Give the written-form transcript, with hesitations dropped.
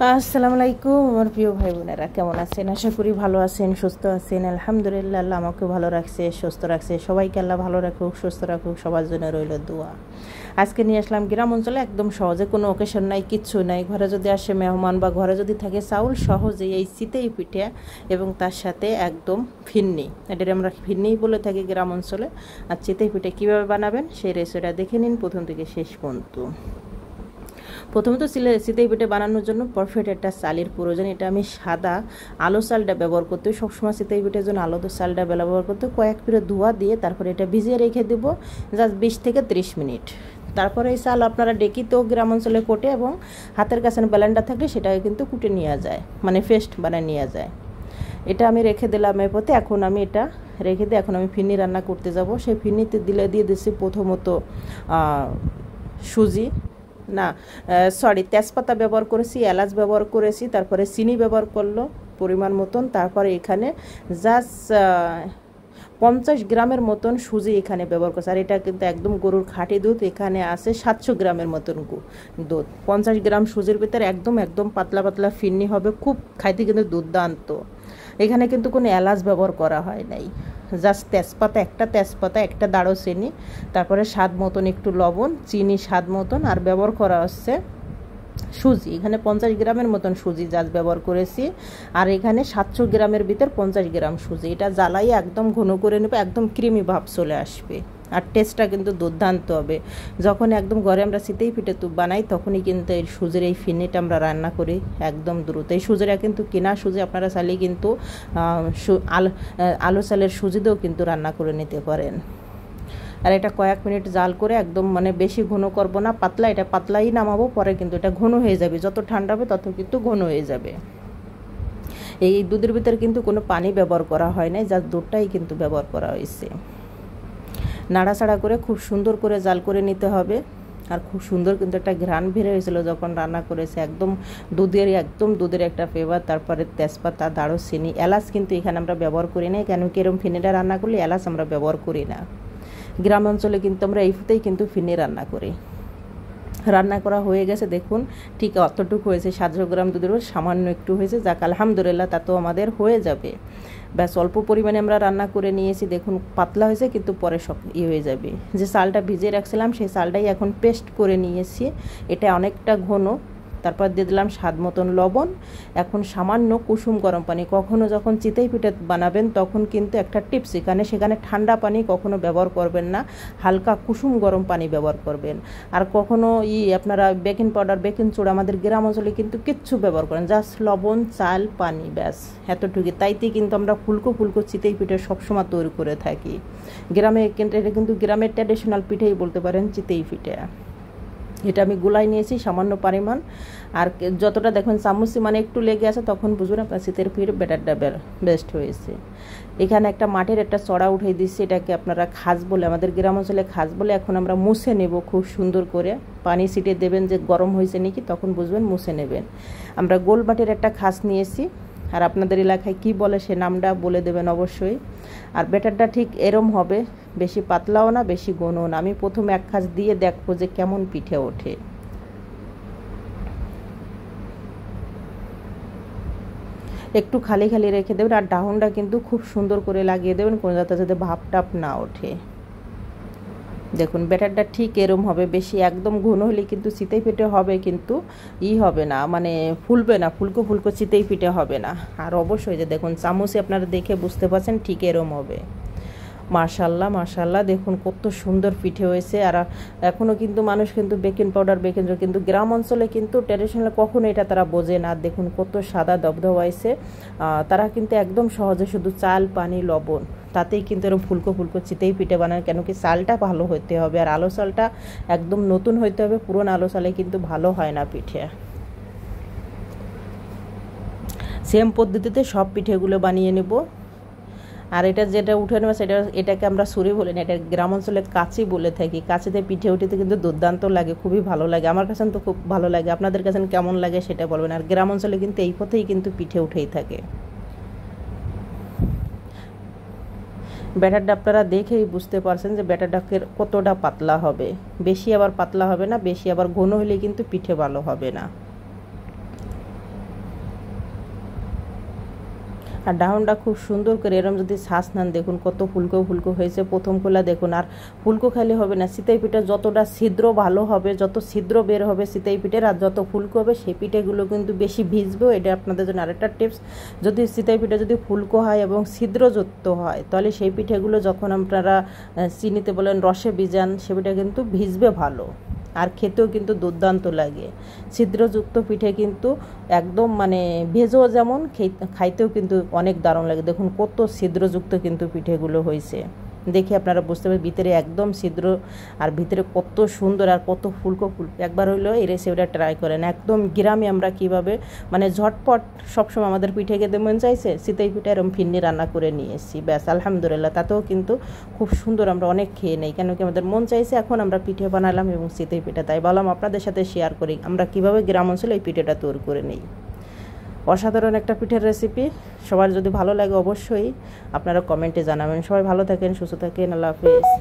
আসসালামু আলাইকুম আমার প্রিয় ভাই বোনেরা, কেমন আছেন? আশা করি ভালো আছেন, সুস্থ আছেন। আলহামদুলিল্লাহ, আল্লাহ আমাকে ভালো রাখছে, সুস্থ রাখছে। সবাইকে আল্লাহ ভালো রাখুক, সুস্থ রাখুক, সবার জন্য রইল দোয়া। আজকে নিয়ে আসলাম গ্রাম অঞ্চলে, একদম সহজে, কোনো অকেশন নাই, কিচ্ছু নাই। ঘরে যদি আসে মেহমান বা ঘরে যদি থাকে চাউল, সহজে এই চিতই পিঠা এবং তার সাথে একদম ফিন্নি, এটা আমরা ফিন্নিই বলে থাকি গ্রাম অঞ্চলে। আর চিতই পিঠা কীভাবে বানাবেন সেই রেসিপিটা দেখে নিন প্রথম থেকে শেষ পর্যন্ত। প্রথমত চিতই পিঠা বানানোর জন্য পারফেক্ট একটা চালের প্রয়োজন। এটা আমি সাদা আলো চালটা ব্যবহার করতে, সবসময় চিতই পিঠার জন্য আলো চালটা ব্যবহার করতে কয়েক পিঠে ধোয়া দিয়ে তারপরে এটা ভিজিয়ে রেখে দেবো জাস্ট 20 থেকে 30 মিনিট। তারপরে এই চাল আপনারা ডেকিতেও গ্রাম অঞ্চলে কোটে এবং হাতের কাছে ব্লেন্ডার থাকলে সেটাকে কিন্তু কুটে নেওয়া যায়, মানে পেস্ট বানিয়ে নেওয়া যায়। এটা আমি রেখে দিলাম এর পথে। এখন আমি এটা রেখে দিয়ে এখন আমি ফিরনি রান্না করতে যাব। সেই ফিরনিতে দিয়ে দিচ্ছি প্রথমত সুজি, না সরি, তেজপাতা ব্যবহার করেছি, এলাচ ব্যবহার করেছি, তারপরে চিনি ব্যবহার করলো পরিমাণ মতন। তারপরে এখানে জাস্ট 50 গ্রামের মতন সুজি এখানে ব্যবহার করছে। আর এটা কিন্তু একদম গরুর খাঁটি দুধ, এখানে আছে 700 গ্রামের মতন দুধ। 50 গ্রাম সুজির ভিতরে একদম পাতলা পাতলা ফিরনি হবে, খুব খাইতে কিন্তু দুর্দান্ত। এখানে কিন্তু কোনো এলাচ ব্যবহার করা হয় নাই, জাস্ট তেজপাতা একটা দারুচিনি, তারপরে স্বাদ মতন একটু লবণ, চিনি স্বাদ মতন, আর ব্যবহার করা হচ্ছে সুজি। এখানে 50 গ্রামের মতন সুজি জাস্ট ব্যবহার করেছি। আর এখানে 700 গ্রামের ভিতর 50 গ্রাম সুজি। এটা জ্বালাই একদম ঘন করে নেবে, একদম ক্রিমি ভাব চলে আসবে। আর টেস্টটা কিন্তু দুর্দান্ত হবে। যখন একদম ঘরে আমরা চিতই পিঠে বানাই তখনই কিন্তু এই সুজির এই ফিরনিটা আমরা রান্না করি একদম দ্রুত। এই সুজিটা কিন্তু কেনা সুজি, আপনারা চাইলে কিন্তু আলো চালের সুজি দিয়েও কিন্তু রান্না করে নিতে পারেন। আর এটা কয়েক মিনিট জাল করে একদম মানে বেশি ঘন করব না, পাতলা, এটা পাতলাই নামাবো, পরে কিন্তু এটা ঘন হয়ে যাবে। যত ঠান্ডা হবে তত কিন্তু ঘন হয়ে যাবে। এই দুধের ভিতরে কিন্তু কোনো পানি ব্যবহার করা হয় নাই, জাস্ট দুধটাই কিন্তু ব্যবহার করা হয়েছে। নাড়াচাড়া করে খুব সুন্দর করে জাল করে নিতে হবে। আর খুব সুন্দর কিন্তু একটা ঘ্রাণ বের হয়েছিল যখন রান্না করেছে, একদম দুধের একটা ফ্লেভার। তারপরে তেজপাতা, দারুচিনি, এলাচ কিন্তু এখানে আমরা ব্যবহার করি না, কেন কি এরকম ফিরনিটা রান্না করলে এলাচ আমরা ব্যবহার করি না। গ্রাম অঞ্চলে কিন্তু আমরা এইটাই কিন্তু ফিরনি রান্না করি। রান্না করা হয়ে গেছে, দেখুন ঠিক অতটুকু হয়েছে। 700 গ্রাম দুধেরও সামান্য একটু হয়েছে, যাক আলহামদুলিল্লাহ, তা তো আমাদের হয়ে যাবে। ব্যাস অল্প পরিমাণে আমরা রান্না করে নিয়েছি, দেখুন পাতলা হয়েছে, কিন্তু পরে সব হয়ে যাবে। যে চালটা ভিজিয়ে রাখছিলাম সেই চালটাই এখন পেস্ট করে নিয়েছি, এটা অনেকটা ঘন। তারপর দিয়ে দিলাম স্বাদ মতন লবণ। এখন সামান্য কুসুম গরম পানি। কখনো যখন চিতই পিঠা বানাবেন তখন কিন্তু একটা টিপস, সেখানে ঠান্ডা পানি কখনো ব্যবহার করবেন না, হালকা কুসুম গরম পানি ব্যবহার করবেন। আর কখনো আপনারা বেকিং পাউডার, বেকিং সোডা আমাদের গ্রাম অঞ্চলে কিন্তু কিচ্ছু ব্যবহার করেন, জাস্ট লবণ, চাল, পানি, ব্যাস এতটুকু। তাইতে কিন্তু আমরা ফুলকো চিতই পিঠা সবসময় তৈরি করে থাকি গ্রামে। এটা কিন্তু গ্রামের ট্র্যাডিশনাল পিঠেই বলতে পারেন, চিতই পিঠা। এটা আমি গুলাই নিয়েছি সামান্য পরিমাণ। আর যতটা দেখুন চামচি মানে একটু লেগে আছে, তখন বুঝুন আপনার চিতই পিঠে ব্যাটারটা বেস্ট হয়েছে। এখানে একটা মাটির একটা চড়া উঠিয়ে দিচ্ছি, এটাকে আপনারা খাস বলে, আমাদের গ্রাম অঞ্চলে খাস বলে। এখন আমরা মুছে নেব খুব সুন্দর করে, পানি ছিটিয়ে দেবেন যে গরম হয়েছে নাকি, তখন বুঝবেন, মুছে নেবেন। আমরা গোল মাটির একটা খাস নিয়েছি, আর আপনাদের এলাকায় কি বলে সে নামটা বলে দেবেন অবশ্যই। আর ব্যাটারটা ঠিক এরম হবে, বেশি পাতলাও না বেশি ঘনও না। আমি প্রথমে এক খাস দিয়ে দেখবো যে কেমন পিঠে ওঠে। একটু খালি রেখে দেবেন। আর ডাউনটা কিন্তু খুব সুন্দর করে লাগিয়ে দেবেন, কোনো যাতে ভাপ টাপ না ওঠে। দেখুন ব্যাটারটা ঠিক এরম হবে, বেশি একদম ঘন হলে কিন্তু চিতই পিঠে হবে, কিন্তু হবে না, মানে ফুলবে না, ফুলকো চিতই পিঠে হবে না। আর অবশ্যই যে দেখুন চামচে আপনারা দেখে বুঝতে পারছেন ঠিক এরম হবে। মাশাল্লাহ, দেখুন কত সুন্দর পিঠে হয়েছে। আর এখনও কিন্তু মানুষ কিন্তু বেকিং পাউডার, কিন্তু গ্রাম অঞ্চলে কিন্তু ট্র্যাডিশনাল কখনো এটা তারা বোঝে না। দেখুন কত সাদা দবদব হয়েছে। তারা কিন্তু একদম সহজে শুধু চাল, পানি, লবণ, তাতেই কিন্তু এরকম ফুলকো চিতই পিঠে বানায়। কেন কি চালটা ভালো হতে হবে, আর আলো চালটা একদম নতুন হইতে হবে, পুরনো আলো চালে কিন্তু ভালো হয় না পিঠে। সেম পদ্ধতিতে সব পিঠেগুলো বানিয়ে নেব। আর এটা যেটা উঠে নেবে এটাকে আমরা ছুরি বলি না, এটা গ্রাম অঞ্চলে কাচি বলে থাকি। কাচিতে পিঠে উঠিতে কিন্তু দুর্দান্ত লাগে, খুবই ভালো লাগে। আমার কাছে তো খুব ভালো লাগে, আপনাদের কাছে কেমন লাগে সেটা বলবেন। আর গ্রাম অঞ্চলে কিন্তু এই পথেই কিন্তু পিঠে উঠেই থাকে। ব্যাটারটা আপনারা দেখেই বুঝতে পারছেন যে ব্যাটারটা কতটা পাতলা হবে, বেশি আবার পাতলা হবে না, বেশি আবার ঘন হলে কিন্তু পিঠে ভালো হবে না। আর ডাউনটা খুব সুন্দর করে এরম যদি শ্বাস নেন, দেখুন কত ফুলকো ফুলকো হয়েছে। প্রথম খোলা দেখুন, আর ফুলকো খালি হবে না, চিতই পিঠা যতটা ছিদ্র ভালো হবে, যত ছিদ্র বের হবে চিতই পিঠের, আর যত ফুলকো হবে সেই পিঠেগুলো কিন্তু বেশি ভিজবে। এটা আপনাদের জন্য আরেকটা টিপস। যদি চিতই পিঠা যদি ফুলকো হয় এবং ছিদ্রযুক্ত হয়, তাহলে সেই পিঠেগুলো যখন আপনারা চিনিতে বলেন রসে ভিজান, সে পিঠা কিন্তু ভিজবে ভালো, আর খেতেও কিন্তু দুর্দান্ত লাগে। ছিদ্রযুক্ত পিঠে কিন্তু একদম মানে ভেজেও যেমন, খাইতেও কিন্তু অনেক দারুণ লাগে। দেখুন কত ছিদ্রযুক্ত কিন্তু পিঠেগুলো হয়েছে, দেখে আপনারা বুঝতে পারবেন ভিতরে একদম ছিদ্র, আর ভিতরে কত সুন্দর আর কত ফুলকো ফুলকো। একবার হইলেও এই রেসিপিটা ট্রাই করেন। একদম গ্রামে আমরা কীভাবে মানে ঝটপট সবসময় আমাদের পিঠে খেতে মন চাইছে, চিতই পিঠা এরকম ফিরনি রান্না করে নিয়ে এসেছি, ব্যাস আলহামদুলিল্লাহ। তাতেও কিন্তু খুব সুন্দর, আমরা অনেক খেয়ে নেই, কেন কি আমাদের মন চাইছে, এখন আমরা পিঠে বানালাম এবং চিতই পিঠা, তাই বললাম আপনাদের সাথে শেয়ার করি আমরা কীভাবে গ্রাম অঞ্চলে এই পিঠেটা তৈরি করে নিই। অসাধারণ একটা পিঠের রেসিপি। সবার যদি ভালো লাগে অবশ্যই আপনারা কমেন্টে জানাবেন। সবাই ভালো থাকেন, সুস্থ থাকেন, আল্লাহ হাফেজ।